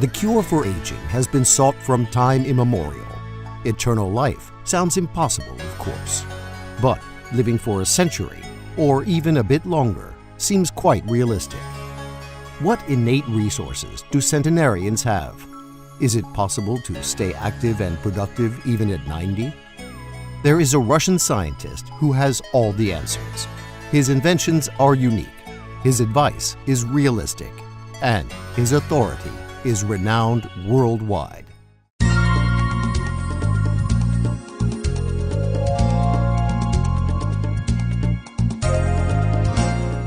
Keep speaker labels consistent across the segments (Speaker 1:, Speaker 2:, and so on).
Speaker 1: The cure for aging has been sought from time immemorial. Eternal life sounds impossible, of course. But living for a century, or even a bit longer, seems quite realistic. What innate resources do centenarians have? Is it possible to stay active and productive even at 90? There is a Russian scientist who has all the answers. His inventions are unique, his advice is realistic, and his authority is renowned worldwide.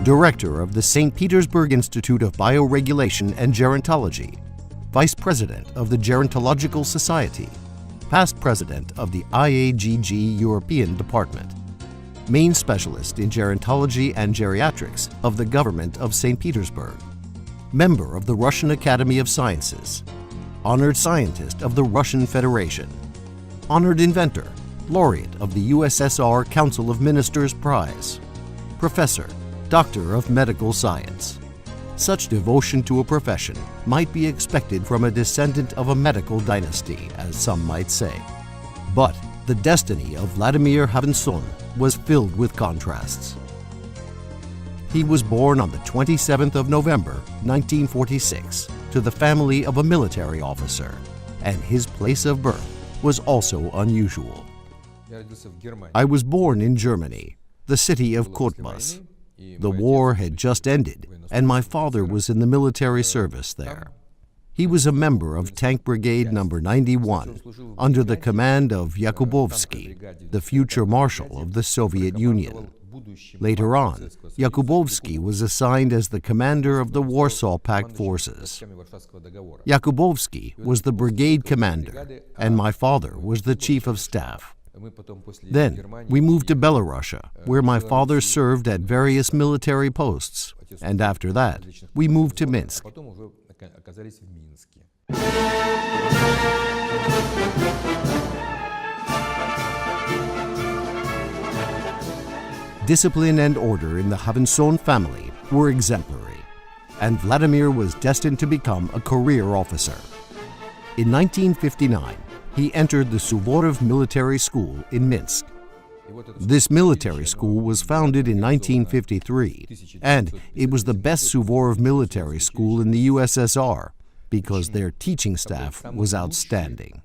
Speaker 1: Director of the St. Petersburg Institute of Bioregulation and Gerontology, Vice President of the Gerontological Society, Past President of the IAGG European Department, Main Specialist in Gerontology and Geriatrics of the Government of St. Petersburg, Member of the Russian Academy of Sciences, Honored Scientist of the Russian Federation, Honored Inventor, Laureate of the USSR Council of Ministers Prize, Professor, Doctor of Medical Science. Such devotion to a profession might be expected from a descendant of a medical dynasty, as some might say. But the destiny of Vladimir Khavinson was filled with contrasts. He was born on the 27th of November, 1946, to the family of a military officer, and his place of birth was also unusual. I was born in Germany, the city of Cottbus. The war had just ended, and my father was in the military service there. He was a member of Tank Brigade No. 91, under the command of Yakubovsky, the future Marshal of the Soviet Union. Later on, Yakubovsky was assigned as the commander of the Warsaw Pact forces. Yakubovsky was the brigade commander, and my father was the chief of staff. Then we moved to Belarusia, where my father served at various military posts, and after that, we moved to Minsk. Discipline and order in the Khavinson family were exemplary, and Vladimir was destined to become a career officer. In 1959, he entered the Suvorov Military School in Minsk. This military school was founded in 1953, and it was the best Suvorov military school in the USSR because their teaching staff was outstanding.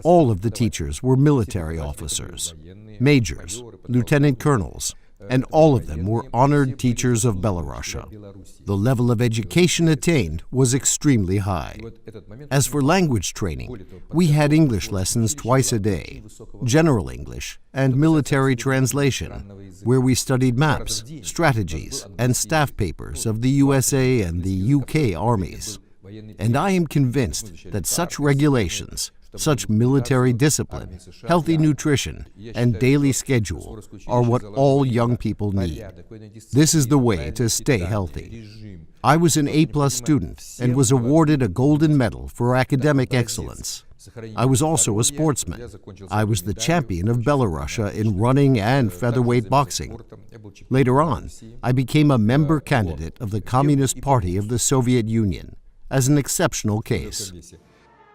Speaker 1: All of the teachers were military officers, majors, lieutenant colonels, and all of them were honored teachers of Belarusia. The level of education attained was extremely high. As for language training, we had English lessons twice a day, general English, and military translation, where we studied maps, strategies, and staff papers of the USA and the UK armies. And I am convinced that such regulations, such military discipline, healthy nutrition, and daily schedule are what all young people need. This is the way to stay healthy. I was an A+ student and was awarded a golden medal for academic excellence. I was also a sportsman. I was the champion of Belarusia in running and featherweight boxing. Later on, I became a member candidate of the Communist Party of the Soviet Union, as an exceptional case.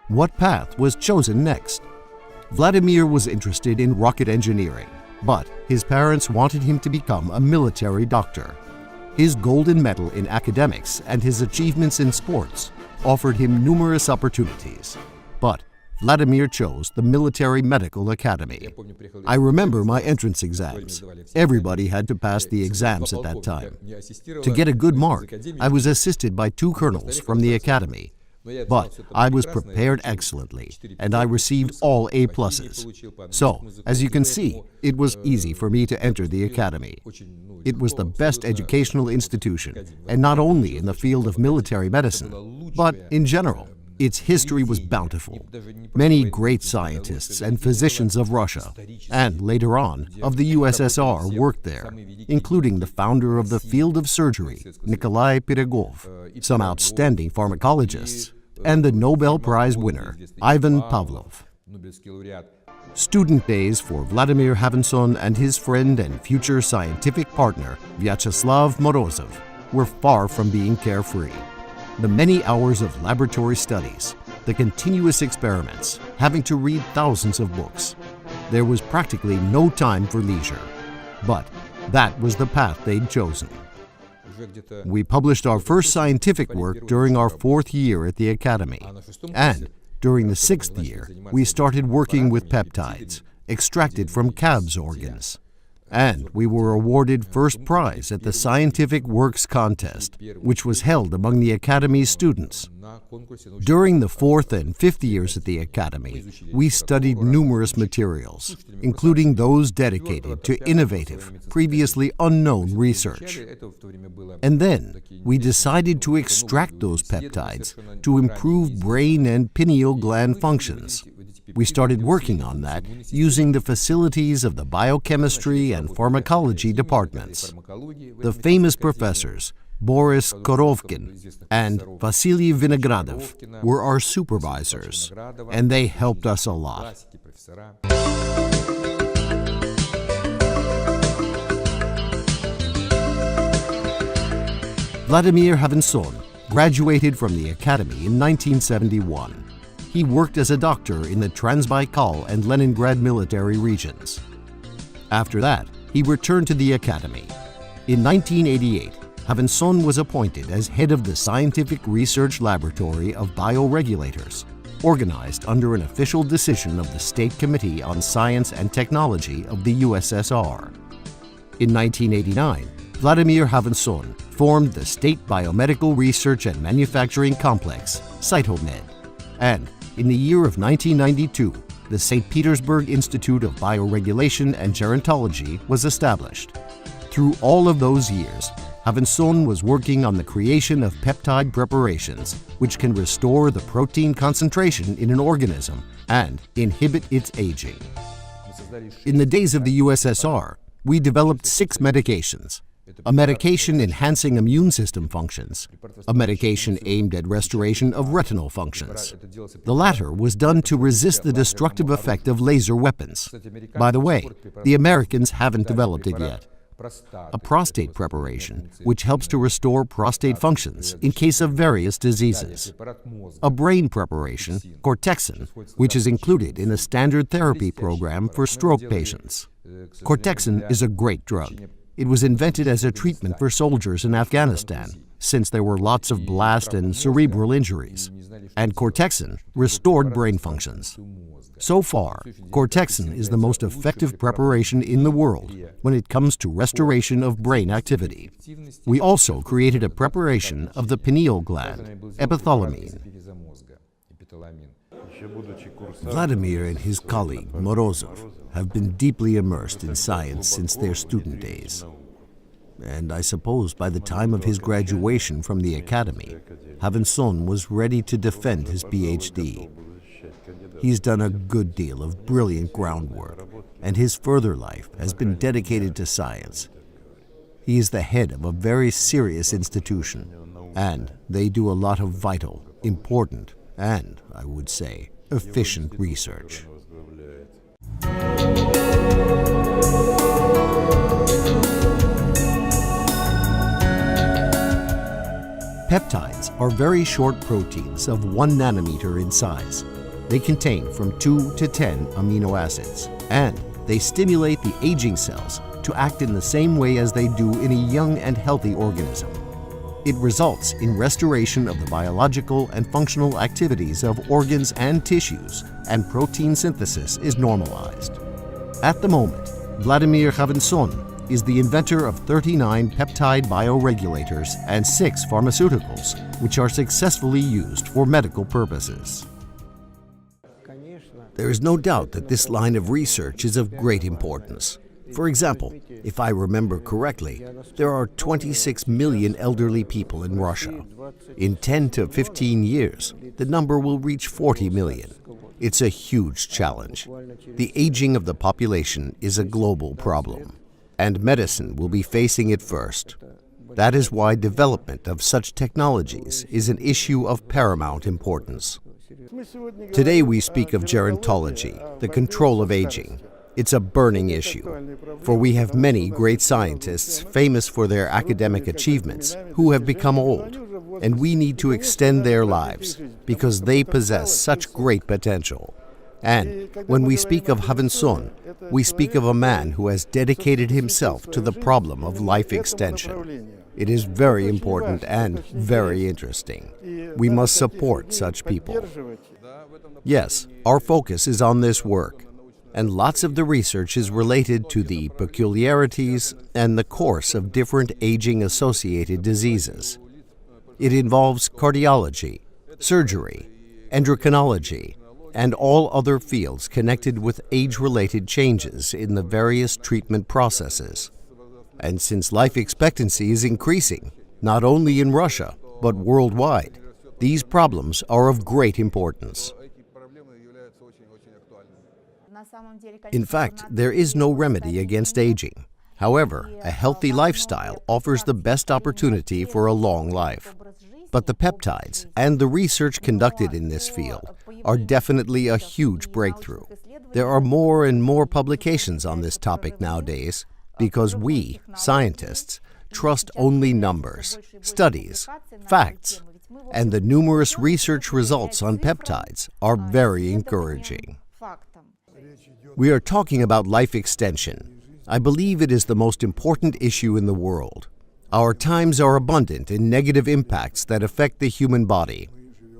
Speaker 1: What path was chosen next? Vladimir was interested in rocket engineering, but his parents wanted him to become a military doctor. His golden medal in academics and his achievements in sports offered him numerous opportunities, but Vladimir chose the Military Medical Academy. I remember my entrance exams. Everybody had to pass the exams at that time. To get a good mark, I was assisted by 2 colonels from the academy. But I was prepared excellently, and I received all A+. So, as you can see, it was easy for me to enter the academy. It was the best educational institution, and not only in the field of military medicine, but in general. Its history was bountiful. Many great scientists and physicians of Russia, and later on, of the USSR worked there, including the founder of the field of surgery, Nikolai Pirogov, some outstanding pharmacologists, and the Nobel Prize winner, Ivan Pavlov. Student days for Vladimir Khavinson and his friend and future scientific partner, Vyacheslav Morozov, were far from being carefree. The many hours of laboratory studies, the continuous experiments, having to read thousands of books. There was practically no time for leisure. But that was the path they'd chosen. We published our first scientific work during our 4th year at the Academy. And during the 6th year, we started working with peptides, extracted from calves' organs. And we were awarded first prize at the Scientific Works Contest, which was held among the Academy's students. During the 4th and 5th years at the Academy, we studied numerous materials, including those dedicated to innovative, previously unknown research. And then we decided to extract those peptides to improve brain and pineal gland functions. We started working on that using the facilities of the biochemistry and pharmacology departments. The famous professors, Boris Korovkin and Vasily Vinogradov, were our supervisors, and they helped us a lot. Vladimir Khavinson graduated from the Academy in 1971. He worked as a doctor in the Transbaikal and Leningrad military regions. After that, he returned to the Academy. In 1988, Khavinson was appointed as head of the Scientific Research Laboratory of Bioregulators, organized under an official decision of the State Committee on Science and Technology of the USSR. In 1989, Vladimir Khavinson formed the State Biomedical Research and Manufacturing Complex, Cytomed, and in the year of 1992, the St. Petersburg Institute of Bioregulation and Gerontology was established. Through all of those years, Khavinson was working on the creation of peptide preparations which can restore the protein concentration in an organism and inhibit its aging. In the days of the USSR, we developed 6 medications. A medication enhancing immune system functions, a medication aimed at restoration of retinal functions. The latter was done to resist the destructive effect of laser weapons. By the way, the Americans haven't developed it yet. A prostate preparation, which helps to restore prostate functions in case of various diseases. A brain preparation, Cortexin, which is included in a standard therapy program for stroke patients. Cortexin is a great drug. It was invented as a treatment for soldiers in Afghanistan, since there were lots of blast and cerebral injuries. And Cortexin restored brain functions. So far, Cortexin is the most effective preparation in the world when it comes to restoration of brain activity. We also created a preparation of the pineal gland, epithalamine. Vladimir and his colleague, Morozov, have been deeply immersed in science since their student days. And I suppose by the time of his graduation from the Academy, Khavinson was ready to defend his PhD. He's done a good deal of brilliant groundwork, and his further life has been dedicated to science. He is the head of a very serious institution, and they do a lot of vital, important, and, I would say, efficient research. Peptides are very short proteins of 1 nanometer in size. They contain from 2 to 10 amino acids, and they stimulate the aging cells to act in the same way as they do in a young and healthy organism. It results in restoration of the biological and functional activities of organs and tissues, and protein synthesis is normalized. At the moment, Vladimir Khavinson is the inventor of 39 peptide bioregulators and 6 pharmaceuticals, which are successfully used for medical purposes. There is no doubt that this line of research is of great importance. For example, if I remember correctly, there are 26 million elderly people in Russia. In 10 to 15 years, the number will reach 40 million. It's a huge challenge. The aging of the population is a global problem, and medicine will be facing it first. That is why development of such technologies is an issue of paramount importance. Today we speak of gerontology, the control of aging. It's a burning issue, for we have many great scientists famous for their academic achievements who have become old. and we need to extend their lives because they possess such great potential. And when we speak of Khavinson, we speak of a man who has dedicated himself to the problem of life extension. It is very important and very interesting. We must support such people. Yes, our focus is on this work, and lots of the research is related to the peculiarities and the course of different aging-associated diseases. It involves cardiology, surgery, endocrinology, and all other fields connected with age-related changes in the various treatment processes. And since life expectancy is increasing, not only in Russia, but worldwide, these problems are of great importance. In fact, there is no remedy against aging. However, a healthy lifestyle offers the best opportunity for a long life. But the peptides and the research conducted in this field are definitely a huge breakthrough. There are more and more publications on this topic nowadays because we, scientists, trust only numbers, studies, facts, and the numerous research results on peptides are very encouraging. We are talking about life extension. I believe it is the most important issue in the world. Our times are abundant in negative impacts that affect the human body.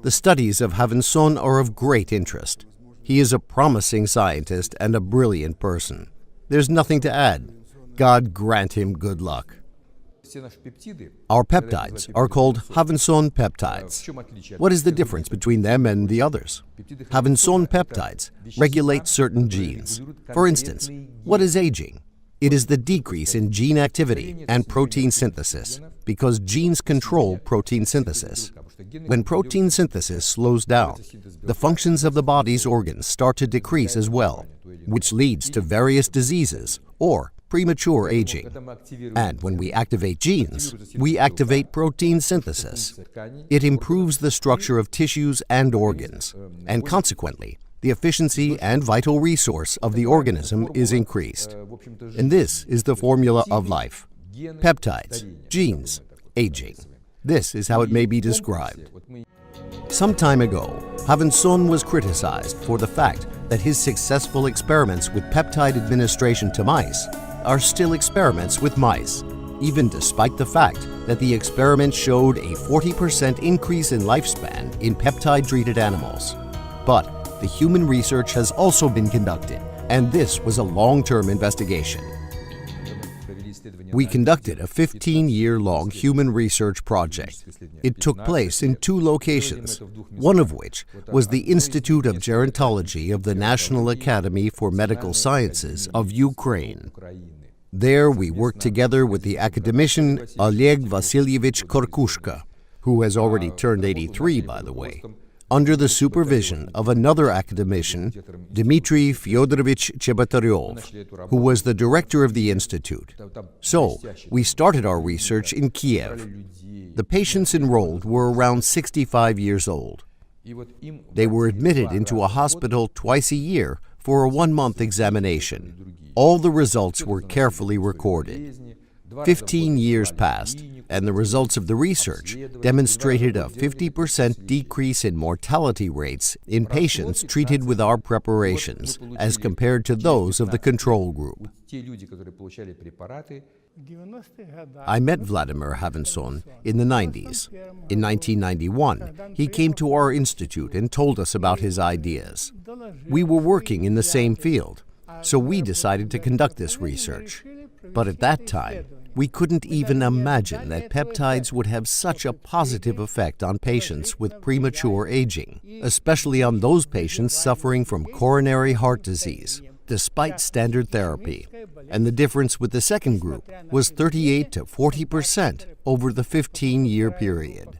Speaker 1: The studies of Khavinson are of great interest. He is a promising scientist and a brilliant person. There's nothing to add. God grant him good luck. Our peptides are called Khavinson peptides. What is the difference between them and the others? Khavinson peptides regulate certain genes. For instance, what is aging? It is the decrease in gene activity and protein synthesis, because genes control protein synthesis. When protein synthesis slows down, the functions of the body's organs start to decrease as well, which leads to various diseases or premature aging. And when we activate genes, we activate protein synthesis. It improves the structure of tissues and organs, and consequently, the efficiency and vital resource of the organism is increased. And this is the formula of life. Peptides, genes, aging. This is how it may be described. Some time ago, Khavinson was criticized for the fact that his successful experiments with peptide administration to mice are still experiments with mice, even despite the fact that the experiment showed a 40% increase in lifespan in peptide-treated animals. But the human research has also been conducted, and this was a long-term investigation. We conducted a 15-year-long human research project. It took place in 2 locations, one of which was the Institute of Gerontology of the National Academy for Medical Sciences of Ukraine. There we worked together with the academician Oleg Vasilyevich Korkushka, who has already turned 83, by the way, under the supervision of another academician, Dmitry Fyodorovich Chebotaryov, who was the director of the institute. So, we started our research in Kiev. The patients enrolled were around 65 years old. They were admitted into a hospital twice a year for a 1-month examination. All the results were carefully recorded. 15 years passed, and the results of the research demonstrated a 50% decrease in mortality rates in patients treated with our preparations as compared to those of the control group. I met Vladimir Khavinson in the 90s. In 1991, he came to our institute and told us about his ideas. We were working in the same field, so we decided to conduct this research. But at that time, we couldn't even imagine that peptides would have such a positive effect on patients with premature aging, especially on those patients suffering from coronary heart disease, despite standard therapy. And the difference with the second group was 38 to 40% over the 15-year period.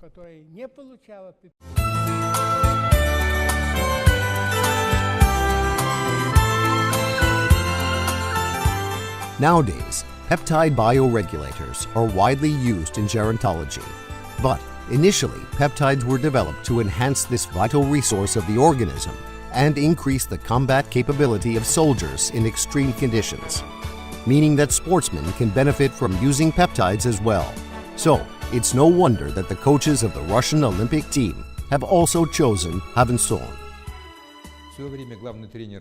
Speaker 1: Nowadays, peptide bioregulators are widely used in gerontology. But initially, peptides were developed to enhance this vital resource of the organism and increase the combat capability of soldiers in extreme conditions, meaning that sportsmen can benefit from using peptides as well. So, It's no wonder that the coaches of the Russian Olympic team have also chosen Khavinson.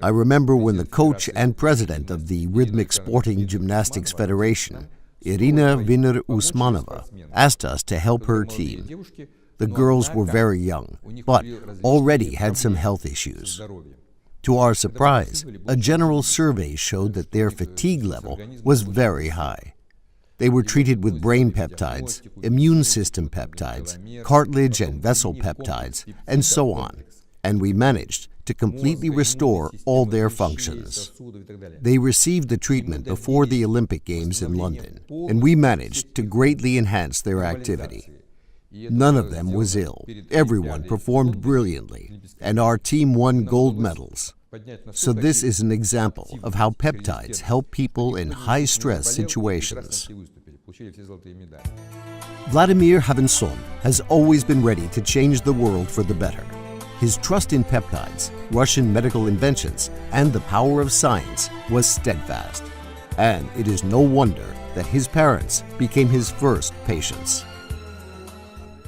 Speaker 1: I remember when the coach and president of the Rhythmic Sporting Gymnastics Federation, Irina Viner-Usmanova, asked us to help her team. The girls were very young, but already had some health issues. To our surprise, a general survey showed that their fatigue level was very high. They were treated with brain peptides, immune system peptides, cartilage and vessel peptides, and so on, and we managed to completely restore all their functions. They received the treatment before the Olympic Games in London, and we managed to greatly enhance their activity. None of them was ill. Everyone performed brilliantly, and our team won gold medals. So this is an example of how peptides help people in high-stress situations. Vladimir Khavinson has always been ready to change the world for the better. His trust in peptides, Russian medical inventions, and the power of science was steadfast. And it is no wonder that his parents became his first patients.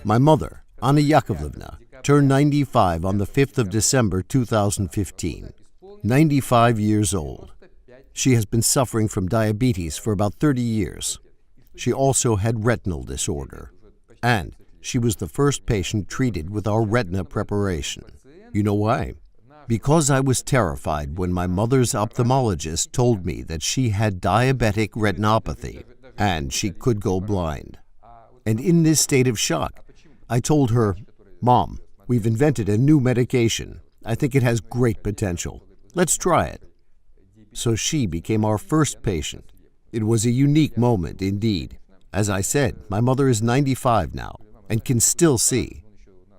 Speaker 1: My mother, Anna Yakovlevna, turned 95 on the 5th of December 2015, 95 years old. She has been suffering from diabetes for about 30 years. She also had retinal disorder, and she was the first patient treated with our retina preparation. You know why? Because I was terrified when my mother's ophthalmologist told me that she had diabetic retinopathy and she could go blind. And in this state of shock, I told her, "Mom, we've invented a new medication. I think it has great potential. Let's try it." So she became our first patient. It was a unique moment indeed. As I said, my mother is 95 now and can still see.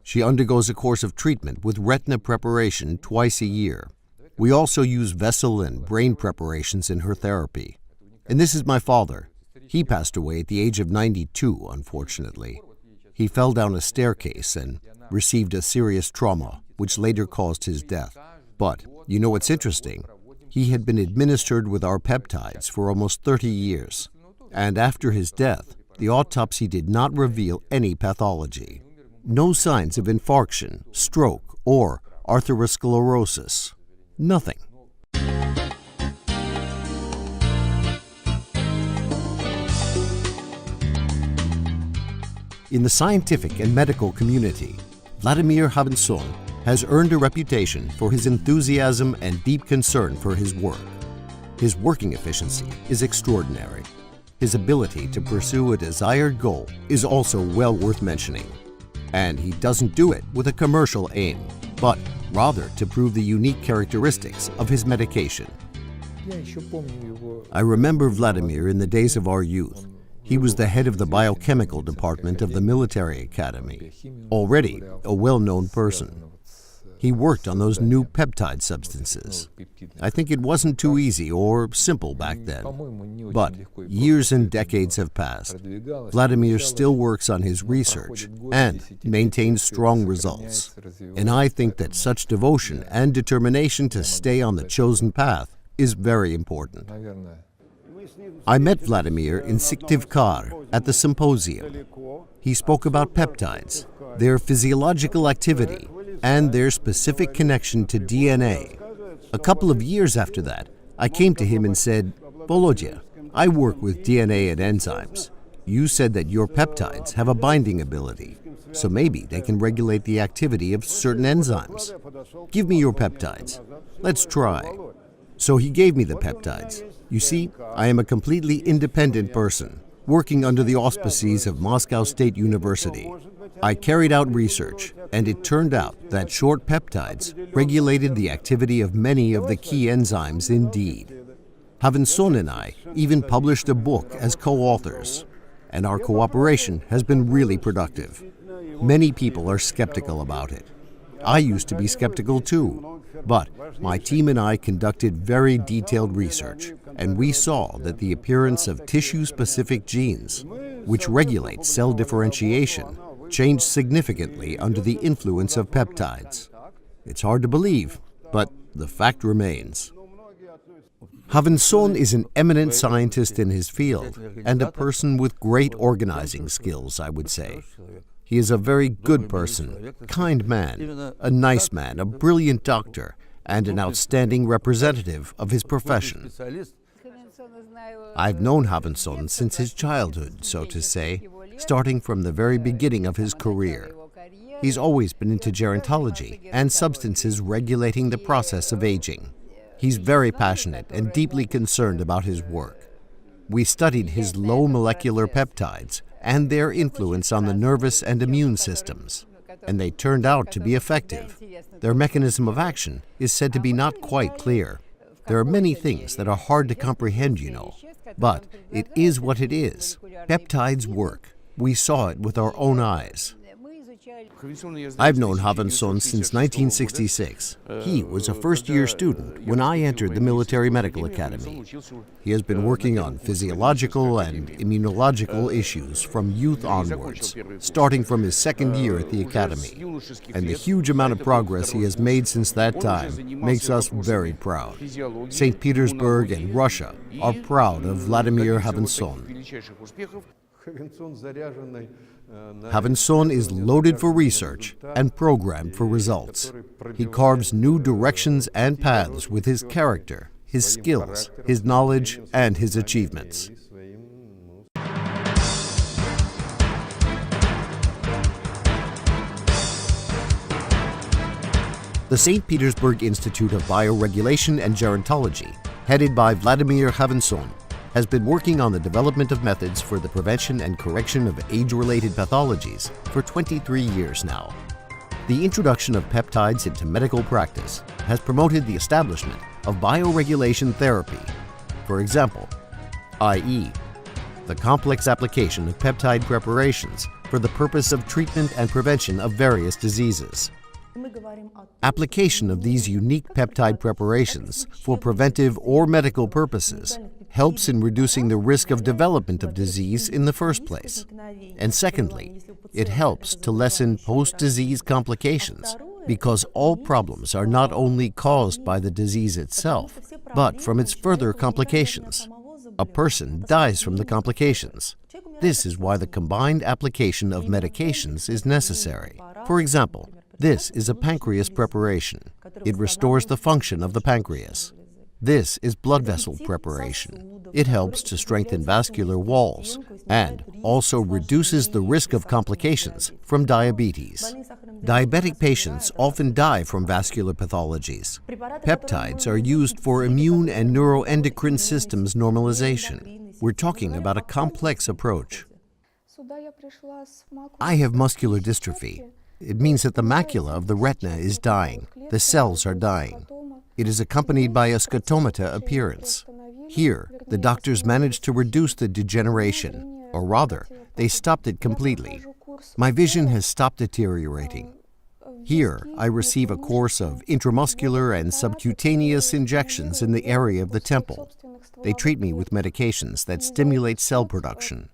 Speaker 1: She undergoes a course of treatment with retina preparation twice a year. We also use vessel and brain preparations in her therapy. And this is my father. He passed away at the age of 92, unfortunately. He fell down a staircase and received a serious trauma, which later caused his death. But, you know what's interesting? He had been administered with our peptides for almost 30 years. And after his death, the autopsy did not reveal any pathology. No signs of infarction, stroke, or atherosclerosis. Nothing. In the scientific and medical community, Vladimir Khavinson has earned a reputation for his enthusiasm and deep concern for his work. His working efficiency is extraordinary. His ability to pursue a desired goal is also well worth mentioning. And he doesn't do it with a commercial aim, but rather to prove the unique characteristics of his medication. I remember Vladimir in the days of our youth. He was the head of the biochemical department of the military academy, already a well-known person. He worked on those new peptide substances. I think it wasn't too easy or simple back then. But years and decades have passed. Vladimir still works on his research and maintains strong results. And I think that such devotion and determination to stay on the chosen path is very important. I met Vladimir in Syktyvkar at the symposium. He spoke about peptides, their physiological activity, and their specific connection to DNA. A couple of years after that, I came to him and said, "Volodya, I work with DNA and enzymes. You said that your peptides have a binding ability, so maybe they can regulate the activity of certain enzymes. Give me your peptides. Let's try." So he gave me the peptides. You see, I am a completely independent person, working under the auspices of Moscow State University. I carried out research, and it turned out that short peptides regulated the activity of many of the key enzymes indeed. Khavinson and I even published a book as co-authors, and our cooperation has been really productive. Many people are skeptical about it. I used to be skeptical too, but my team and I conducted very detailed research, and we saw that the appearance of tissue-specific genes, which regulate cell differentiation, changed significantly under the influence of peptides. It's hard to believe, but the fact remains. Khavinson is an eminent scientist in his field and a person with great organizing skills, I would say. He is a very good person, kind man, a nice man, a brilliant doctor, and an outstanding representative of his profession. I've known Khavinson since his childhood, so to say, starting from the very beginning of his career. He's always been into gerontology and substances regulating the process of aging. He's very passionate and deeply concerned about his work. We studied his low molecular peptides and their influence on the nervous and immune systems, and they turned out to be effective. Their mechanism of action is said to be not quite clear. There are many things that are hard to comprehend, you know, but it is what it is. Peptides work. We saw it with our own eyes. I've known Khavinson since 1966. He was a first-year student when I entered the Military Medical Academy. He has been working on physiological and immunological issues from youth onwards, starting from his second year at the Academy. And the huge amount of progress he has made since that time makes us very proud. St. Petersburg and Russia are proud of Vladimir Khavinson. Khavinson is loaded for research and programmed for results. He carves new directions and paths with his character, his skills, his knowledge, and his achievements. The St. Petersburg Institute of Bioregulation and Gerontology, headed by Vladimir Khavinson, has been working on the development of methods for the prevention and correction of age-related pathologies for 23 years now. The introduction of peptides into medical practice has promoted the establishment of bioregulation therapy, for example, i.e., the complex application of peptide preparations for the purpose of treatment and prevention of various diseases. Application of these unique peptide preparations for preventive or medical purposes helps in reducing the risk of development of disease in the first place. And secondly, it helps to lessen post-disease complications because all problems are not only caused by the disease itself, but from its further complications. A person dies from the complications. This is why the combined application of medications is necessary. For example, this is a pancreas preparation. It restores the function of the pancreas. This is blood vessel preparation. It helps to strengthen vascular walls and also reduces the risk of complications from diabetes. Diabetic patients often die from vascular pathologies. Peptides are used for immune and neuroendocrine systems normalization. We're talking about a complex approach. I have muscular dystrophy. It means that the macula of the retina is dying. The cells are dying. It is accompanied by a scotomata appearance. Here, the doctors managed to reduce the degeneration, or rather, they stopped it completely. My vision has stopped deteriorating. Here, I receive a course of intramuscular and subcutaneous injections in the area of the temple. They treat me with medications that stimulate cell production.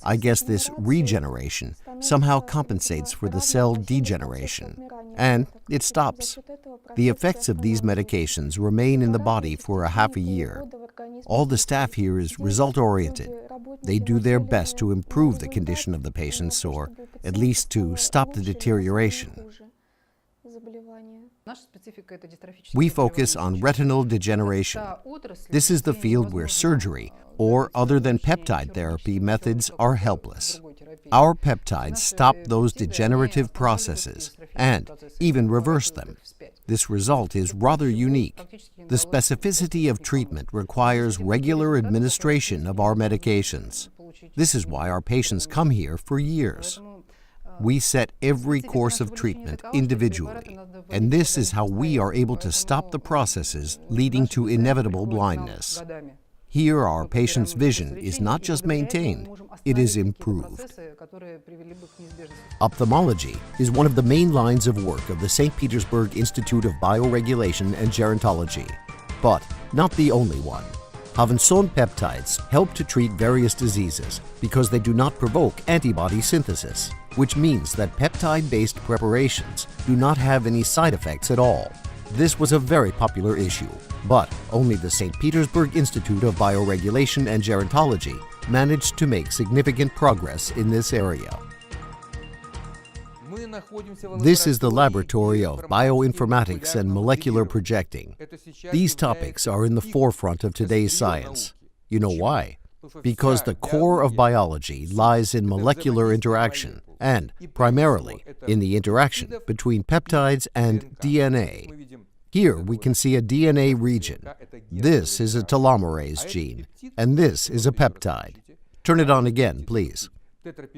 Speaker 1: I guess this regeneration somehow compensates for the cell degeneration, and it stops. The effects of these medications remain in the body for a half a year. All the staff here is result-oriented. They do their best to improve the condition of the patients, or at least to stop the deterioration. We focus on retinal degeneration. This is the field where surgery, or other than peptide therapy methods, are helpless. Our peptides stop those degenerative processes and even reverse them. This result is rather unique. The specificity of treatment requires regular administration of our medications. This is why our patients come here for years. We set every course of treatment individually, and this is how we are able to stop the processes leading to inevitable blindness. Here, our patient's vision is not just maintained, it is improved. Ophthalmology is one of the main lines of work of the St. Petersburg Institute of Bioregulation and Gerontology, but not the only one. Khavinson-Peptides help to treat various diseases because they do not provoke antibody synthesis, which means that peptide-based preparations do not have any side effects at all. This was a very popular issue, but only the St. Petersburg Institute of Bioregulation and Gerontology managed to make significant progress in this area. This is the laboratory of bioinformatics and molecular projecting. These topics are in the forefront of today's science. You know why? Because the core of biology lies in molecular interaction and, primarily, in the interaction between peptides and DNA. Here we can see a DNA region. This is a telomerase gene, and this is a peptide. Turn it on again, please.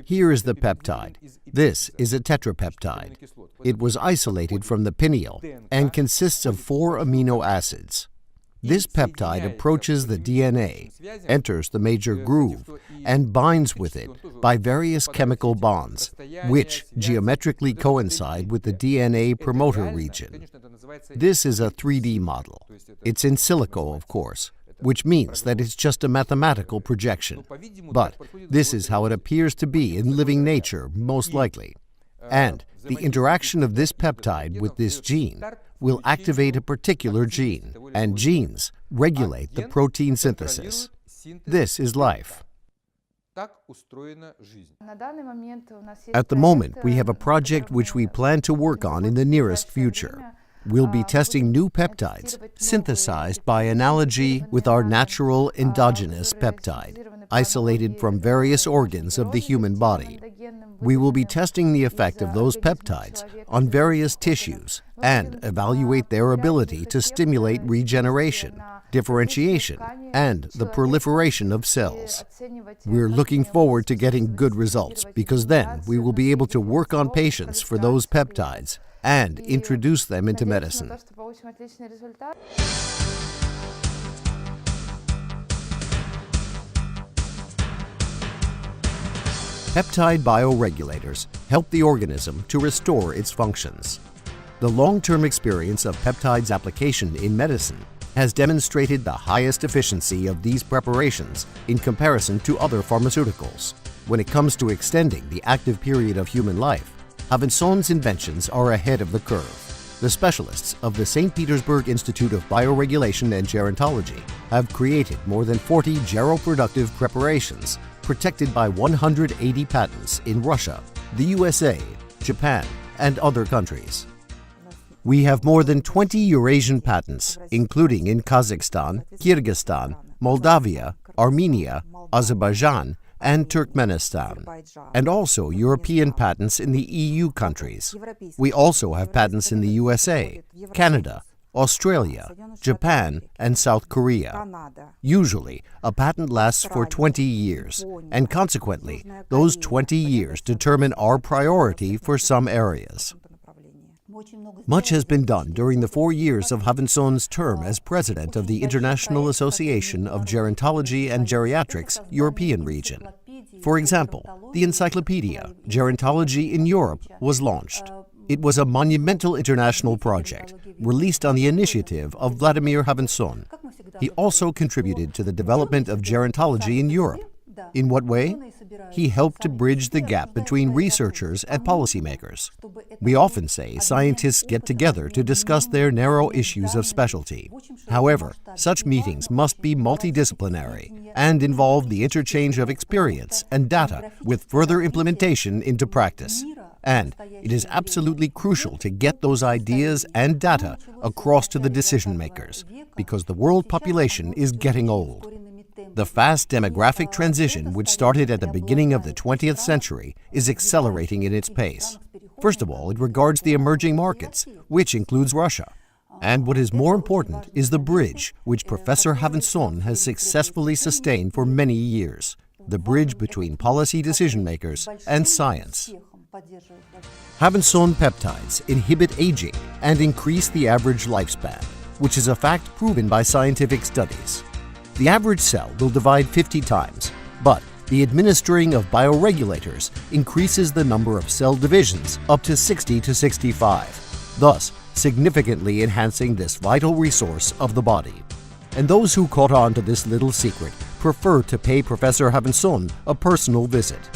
Speaker 1: Here is the peptide. This is a tetrapeptide. It was isolated from the pineal and consists of 4 amino acids. This peptide approaches the DNA, enters the major groove, and binds with it by various chemical bonds, which geometrically coincide with the DNA promoter region. This is a 3D model. It's in silico, of course, which means that it's just a mathematical projection. But this is how it appears to be in living nature, most likely. And the interaction of this peptide with this gene will activate a particular gene, and genes regulate the protein synthesis. This is life. At the moment, we have a project which we plan to work on in the nearest future. We'll be testing new peptides synthesized by analogy with our natural endogenous peptide, isolated from various organs of the human body. We will be testing the effect of those peptides on various tissues and evaluate their ability to stimulate regeneration, differentiation, and the proliferation of cells. We're looking forward to getting good results because then we will be able to work on patients for those peptides and introduce them into medicine. Peptide bioregulators help the organism to restore its functions. The long-term experience of peptides application in medicine has demonstrated the highest efficiency of these preparations in comparison to other pharmaceuticals. When it comes to extending the active period of human life, Khavinson's inventions are ahead of the curve. The specialists of the St. Petersburg Institute of Bioregulation and Gerontology have created more than 40 geroproductive preparations protected by 180 patents in Russia, the USA, Japan, and other countries. We have more than 20 Eurasian patents, including in Kazakhstan, Kyrgyzstan, Moldavia, Armenia, Azerbaijan, and Turkmenistan, and also European patents in the EU countries. We also have patents in the USA, Canada, Australia, Japan, and South Korea. Usually, a patent lasts for 20 years, and consequently, those 20 years determine our priority for some areas. Much has been done during the 4 years of Khavinson's term as president of the International Association of Gerontology and Geriatrics European region. For example, the encyclopedia Gerontology in Europe was launched. It was a monumental international project, released on the initiative of Vladimir Khavinson. He also contributed to the development of gerontology in Europe. In what way? He helped to bridge the gap between researchers and policymakers. We often say scientists get together to discuss their narrow issues of specialty. However, such meetings must be multidisciplinary and involve the interchange of experience and data with further implementation into practice. And it is absolutely crucial to get those ideas and data across to the decision makers, because the world population is getting old. The fast demographic transition, which started at the beginning of the 20th century, is accelerating in its pace. First of all, it regards the emerging markets, which includes Russia. And what is more important is the bridge, which Professor Khavinson has successfully sustained for many years, the bridge between policy decision makers and science. Khavinson-Peptides inhibit aging and increase the average lifespan, which is a fact proven by scientific studies. The average cell will divide 50 times, but the administering of bioregulators increases the number of cell divisions up to 60 to 65, thus significantly enhancing this vital resource of the body. And those who caught on to this little secret preferred to pay Professor Khavinson a personal visit.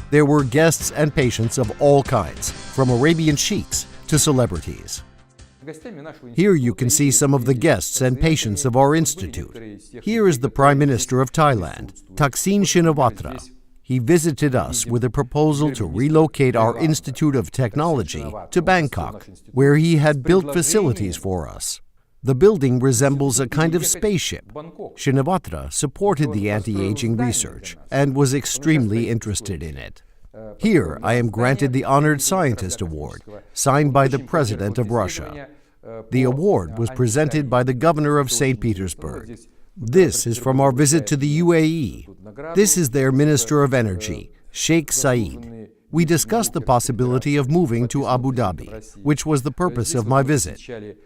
Speaker 1: There were guests and patients of all kinds, from Arabian sheiks to celebrities. Here you can see some of the guests and patients of our institute. Here is the Prime Minister of Thailand, Thaksin Shinawatra. He visited us with a proposal to relocate our Institute of Technology to Bangkok, where he had built facilities for us. The building resembles a kind of spaceship. Shinawatra supported the anti-aging research and was extremely interested in it. Here I am granted the Honored Scientist Award, signed by the President of Russia. The award was presented by the Governor of St. Petersburg. This is from our visit to the UAE. This is their Minister of Energy, Sheikh Saeed. We discussed the possibility of moving to Abu Dhabi, which was the purpose of my visit.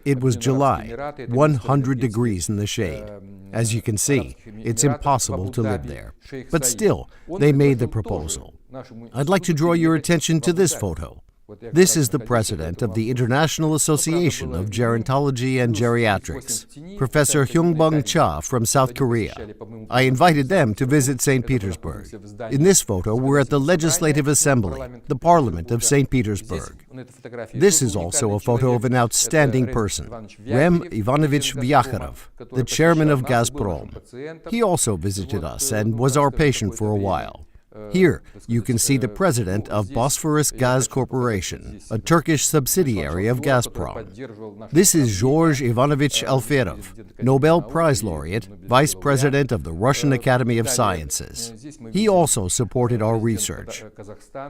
Speaker 1: It was July, 100 degrees in the shade. As you can see, it's impossible to live there. But still, they made the proposal. I'd like to draw your attention to this photo. This is the president of the International Association of Gerontology and Geriatrics, Professor Hyungbung Cha from South Korea. I invited them to visit St. Petersburg. In this photo, we're at the Legislative Assembly, the Parliament of St. Petersburg. This is also a photo of an outstanding person, Rem Ivanovich Vyakharov, the chairman of Gazprom. He also visited us and was our patient for a while. Here, you can see the president of Bosphorus Gaz Corporation, a Turkish subsidiary of Gazprom. This is George Ivanovich Alferov, Nobel Prize laureate, vice president of the Russian Academy of Sciences. He also supported our research.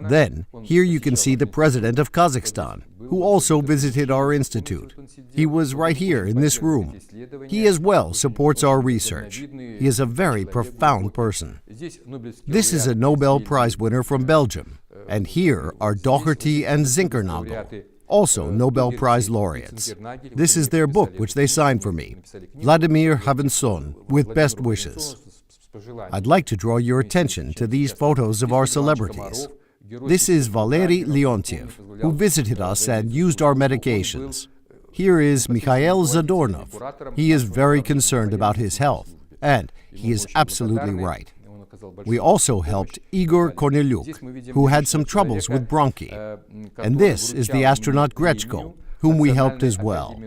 Speaker 1: Then, here you can see the president of Kazakhstan, who also visited our institute. He was right here in this room. He as well supports our research. He is a very profound person. This is a Nobel Prize winner from Belgium, and here are Doherty and Zinkernagel, also Nobel Prize laureates. This is their book which they signed for me, Vladimir Khavinson, with best wishes. I'd like to draw your attention to these photos of our celebrities. This is Valery Leontiev, who visited us and used our medications. Here is Mikhail Zadornov. He is very concerned about his health, and he is absolutely right. We also helped Igor Kornelyuk, who had some troubles with bronchi. And this is the astronaut Grechko, whom we helped as well.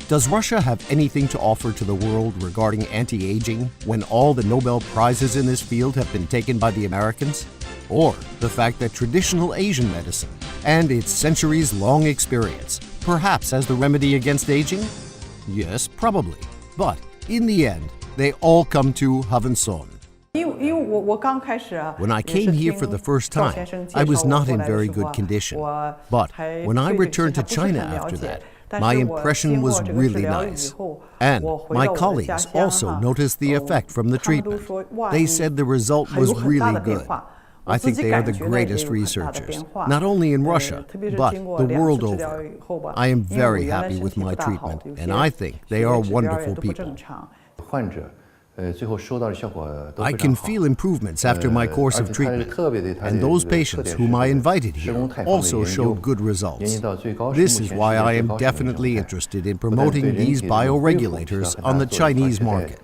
Speaker 1: Does Russia have anything to offer to the world regarding anti-aging when all the Nobel Prizes in this field have been taken by the Americans? Or the fact that traditional Asian medicine and its centuries-long experience perhaps has the remedy against aging? Yes, probably. But in the end, they all come to Khavinson. When I came here for the first time, I was not in very good condition. But when I returned to China after that, my impression was really nice. And my colleagues also noticed the effect from the treatment. They said the result was really good. I think they are the greatest researchers, not only in Russia, but the world over. I am very happy with my treatment, and I think they are wonderful people. I can feel improvements after my course of treatment, and those patients whom I invited here also showed good results. This is why I am definitely interested in promoting these bioregulators on the Chinese market.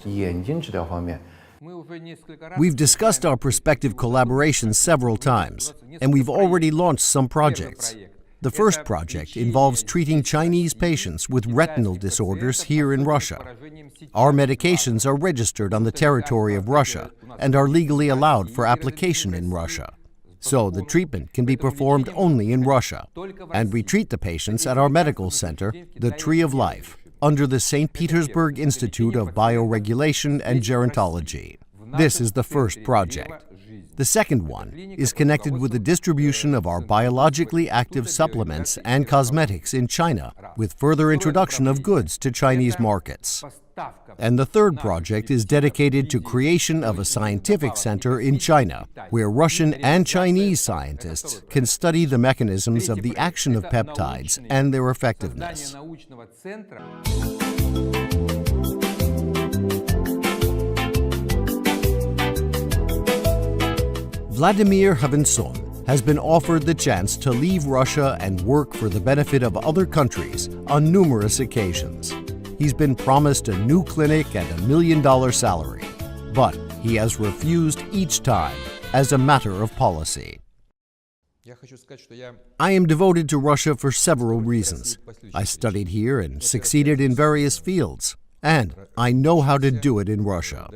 Speaker 1: We've discussed our prospective collaborations several times, and we've already launched some projects. The first project involves treating Chinese patients with retinal disorders here in Russia. Our medications are registered on the territory of Russia and are legally allowed for application in Russia. So the treatment can be performed only in Russia. And we treat the patients at our medical center, the Tree of Life, under the St. Petersburg Institute of Bioregulation and Gerontology. This is the first project. The second one is connected with the distribution of our biologically active supplements and cosmetics in China, with further introduction of goods to Chinese markets. And the third project is dedicated to creation of a scientific center in China, where Russian and Chinese scientists can study the mechanisms of the action of peptides and their effectiveness. Vladimir Khavinson has been offered the chance to leave Russia and work for the benefit of other countries on numerous occasions. He's been promised a new clinic and $1 million salary, but he has refused each time as a matter of policy. I am devoted to Russia for several reasons. I studied here and succeeded in various fields, and I know how to do it in Russia.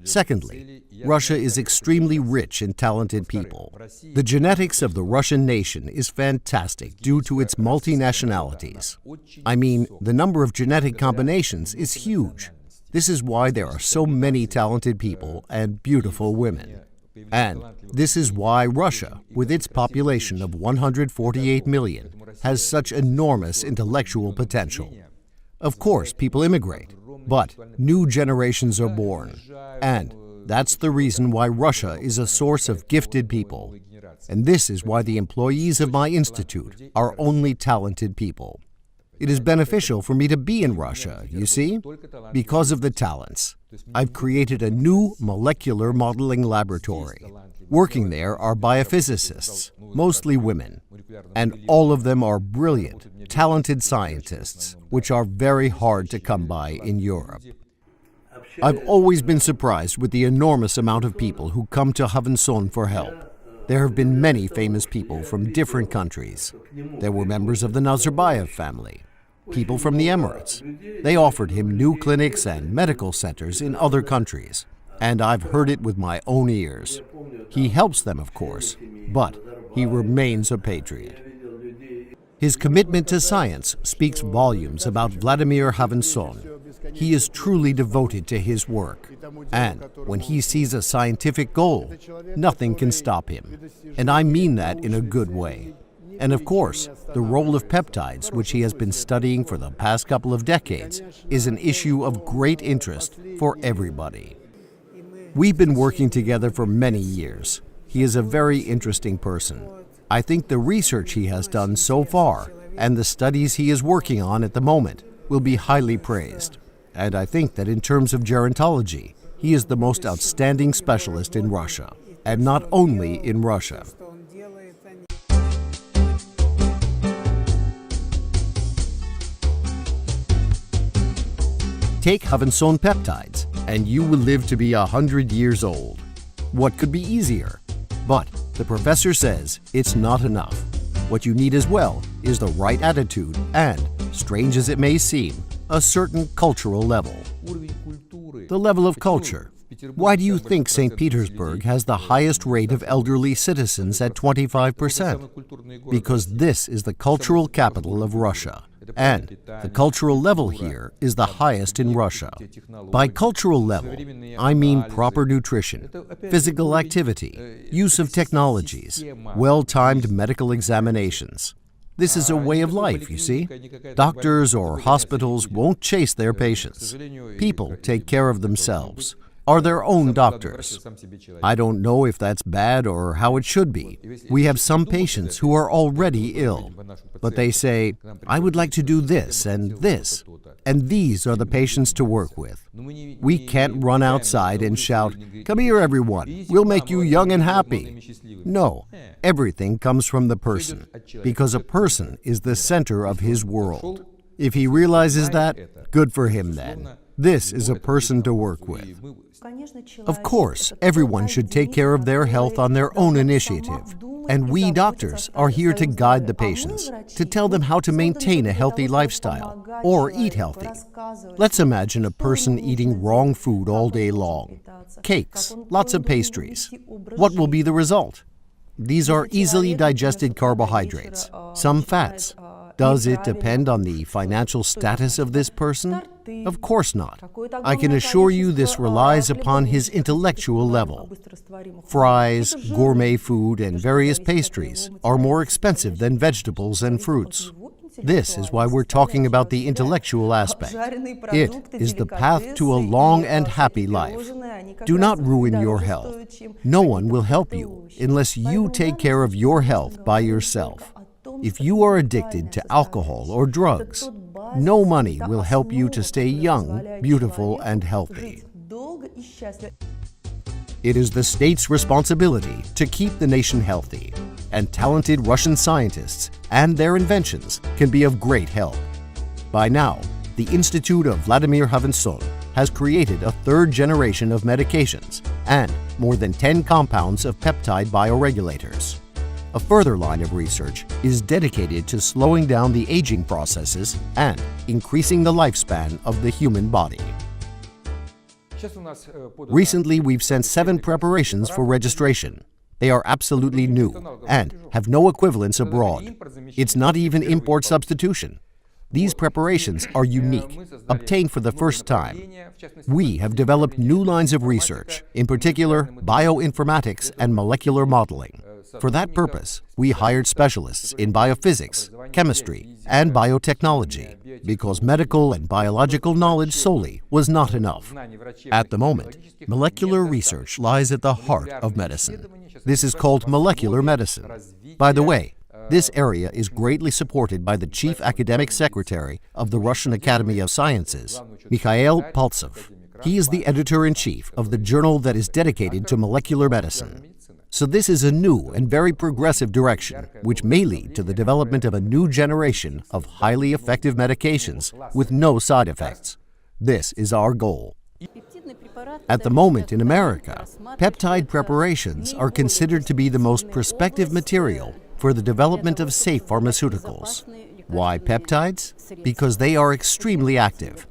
Speaker 1: Secondly, Russia is extremely rich in talented people. The genetics of the Russian nation is fantastic due to its multinationalities. I mean, the number of genetic combinations is huge. This is why there are so many talented people and beautiful women. And this is why Russia, with its population of 148 million, has such enormous intellectual potential. Of course, people immigrate, but new generations are born. And that's the reason why Russia is a source of gifted people. And this is why the employees of my institute are only talented people. It is beneficial for me to be in Russia, you see, because of the talents. I've created a new molecular modeling laboratory. Working there are biophysicists, mostly women, and all of them are brilliant, talented scientists, which are very hard to come by in Europe. I've always been surprised with the enormous amount of people who come to Khavinson for help. There have been many famous people from different countries. There were members of the Nazarbayev family, people from the Emirates. They offered him new clinics and medical centers in other countries, and I've heard it with my own ears. He helps them, of course, but he remains a patriot. His commitment to science speaks volumes about Vladimir Khavinson. He is truly devoted to his work, and when he sees a scientific goal, nothing can stop him. And I mean that in a good way. And of course, the role of peptides, which he has been studying for the past couple of decades, is an issue of great interest for everybody. We've been working together for many years. He is a very interesting person. I think the research he has done so far and the studies he is working on at the moment will be highly praised. And I think that in terms of gerontology, he is the most outstanding specialist in Russia, and not only in Russia. Take Khavinson peptides, and you will live to be 100 years old. What could be easier? But the professor says it's not enough. What you need as well is the right attitude and, strange as it may seem, a certain cultural level. The level of culture. Why do you think St. Petersburg has the highest rate of elderly citizens at 25%? Because this is the cultural capital of Russia, and the cultural level here is the highest in Russia. By cultural level, I mean proper nutrition, physical activity, use of technologies, well-timed medical examinations. This is a way of life, you see. Doctors or hospitals won't chase their patients. People take care of themselves, are their own doctors. I don't know if that's bad or how it should be. We have some patients who are already ill, but they say, I would like to do this, and these are the patients to work with. We can't run outside and shout, come here everyone, we'll make you young and happy. No, everything comes from the person, because a person is the center of his world. If he realizes that, good for him then. This is a person to work with. Of course, everyone should take care of their health on their own initiative. And we doctors are here to guide the patients, to tell them how to maintain a healthy lifestyle or eat healthy. Let's imagine a person eating wrong food all day long. Cakes, lots of pastries. What will be the result? These are easily digested carbohydrates, some fats. Does it depend on the financial status of this person? Of course not. I can assure you this relies upon his intellectual level. Fries, gourmet food, and various pastries are more expensive than vegetables and fruits. This is why we're talking about the intellectual aspect. It is the path to a long and happy life. Do not ruin your health. No one will help you unless you take care of your health by yourself. If you are addicted to alcohol or drugs, no money will help you to stay young, beautiful, and healthy. It is the state's responsibility to keep the nation healthy, and talented Russian scientists and their inventions can be of great help. By now, the Institute of Vladimir Khavinson has created a third generation of medications and more than 10 compounds of peptide bioregulators. A further line of research is dedicated to slowing down the aging processes and increasing the lifespan of the human body. Recently, we've sent 7 preparations for registration. They are absolutely new and have no equivalents abroad. It's not even import substitution. These preparations are unique, obtained for the first time. We have developed new lines of research, in particular bioinformatics and molecular modeling. For that purpose, we hired specialists in biophysics, chemistry, and biotechnology, because medical and biological knowledge solely was not enough. At the moment, molecular research lies at the heart of medicine. This is called molecular medicine. By the way, this area is greatly supported by the Chief Academic Secretary of the Russian Academy of Sciences, Mikhail Paltsev. He is the editor-in-chief of the journal that is dedicated to molecular medicine. So this is a new and very progressive direction, which may lead to the development of a new generation of highly effective medications with no side effects. This is our goal. At the moment in America, peptide preparations are considered to be the most prospective material for the development of safe pharmaceuticals. Why peptides? Because they are extremely active.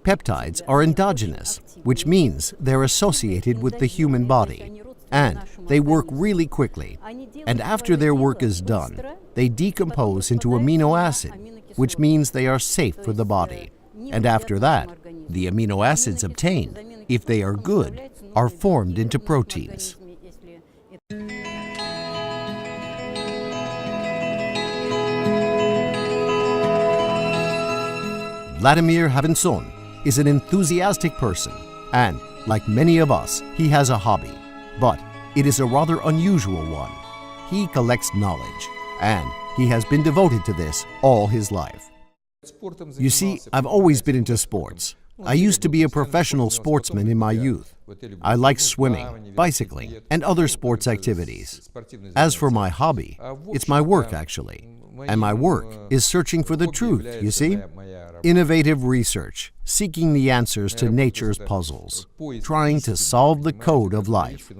Speaker 1: Peptides are endogenous, which means they're associated with the human body. And they work really quickly. And after their work is done, they decompose into amino acid, which means they are safe for the body. And after that, the amino acids obtained, if they are good, are formed into proteins. Vladimir Khavinson is an enthusiastic person, and, like many of us, he has a hobby. But it is a rather unusual one. He collects knowledge, and he has been devoted to this all his life. You see, I've always been into sports. I used to be a professional sportsman in my youth. I like swimming, bicycling, and other sports activities. As for my hobby, it's my work actually. And my work is searching for the truth, you see? Innovative research, seeking the answers to nature's puzzles, trying to solve the code of life.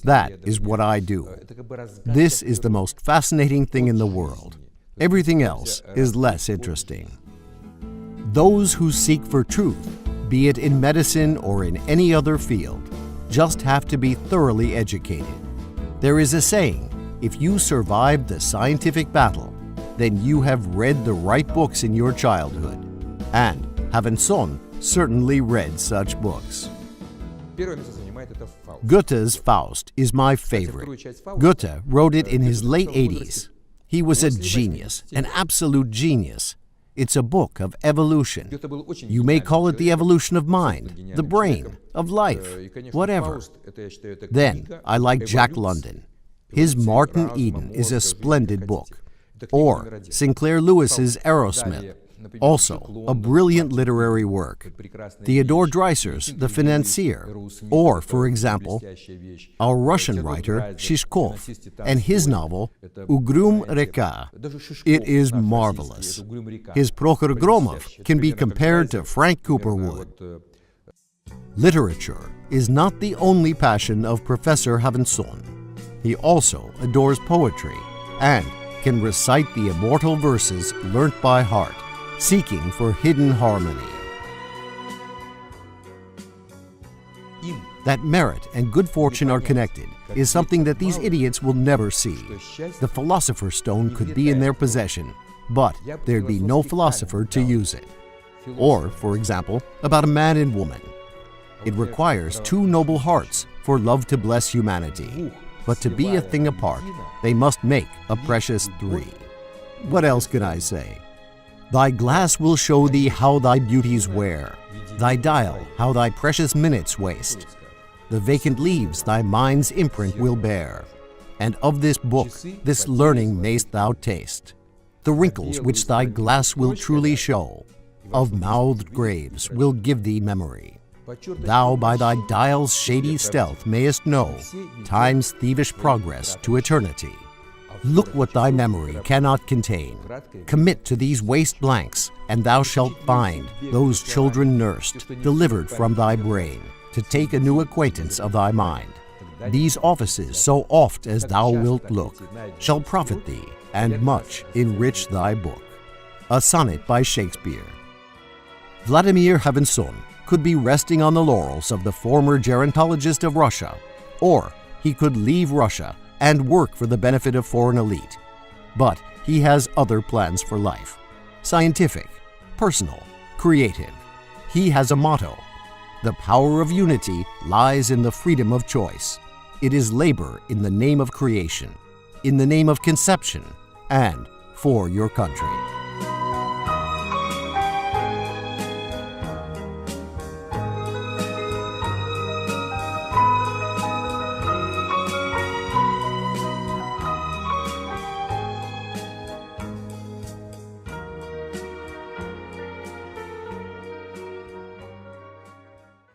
Speaker 1: That is what I do. This is the most fascinating thing in the world. Everything else is less interesting. Those who seek for truth, be it in medicine or in any other field, just have to be thoroughly educated. There is a saying, if you survived the scientific battle, then you have read the right books in your childhood. And Khavinson certainly read such books. Goethe's Faust is my favorite. Goethe wrote it in his late 80s. He was a genius, an absolute genius. It's a book of evolution. You may call it the evolution of mind, the brain, of life, whatever. Then I like Jack London. His Martin Eden is a splendid book. Or Sinclair Lewis's Aerosmith, also a brilliant literary work. Theodore Dreiser's The Financier, or, for example, our Russian writer Shishkov and his novel Ugrum Reka. It is marvelous. His Prokhor Gromov can be compared to Frank Cooperwood. Literature is not the only passion of Professor Khavinson. He also adores poetry and can recite the immortal verses learnt by heart, seeking for hidden harmony. That merit and good fortune are connected is something that these idiots will never see. The philosopher's stone could be in their possession, but there'd be no philosopher to use it. Or, for example, about a man and woman. It requires 2 noble hearts for love to bless humanity. But to be a thing apart, they must make a precious 3. What else can I say? Thy glass will show thee how thy beauties wear, thy dial how thy precious minutes waste. The vacant leaves thy mind's imprint will bear, and of this book, this learning mayst thou taste. The wrinkles which thy glass will truly show, of mouthed graves will give thee memory. Thou by thy dial's shady stealth mayest know time's thievish progress to eternity. Look what thy memory cannot contain. Commit to these waste blanks, and thou shalt find those children nursed, delivered from thy brain, to take a new acquaintance of thy mind. These offices, so oft as thou wilt look, shall profit thee, and much enrich thy book. A sonnet by Shakespeare. Vladimir Khavinson could be resting on the laurels of the former gerontologist of Russia, or he could leave Russia and work for the benefit of foreign elite. But he has other plans for life: scientific, personal, creative. He has a motto: the power of unity lies in the freedom of choice. It is labor in the name of creation, in the name of conception, and for your country.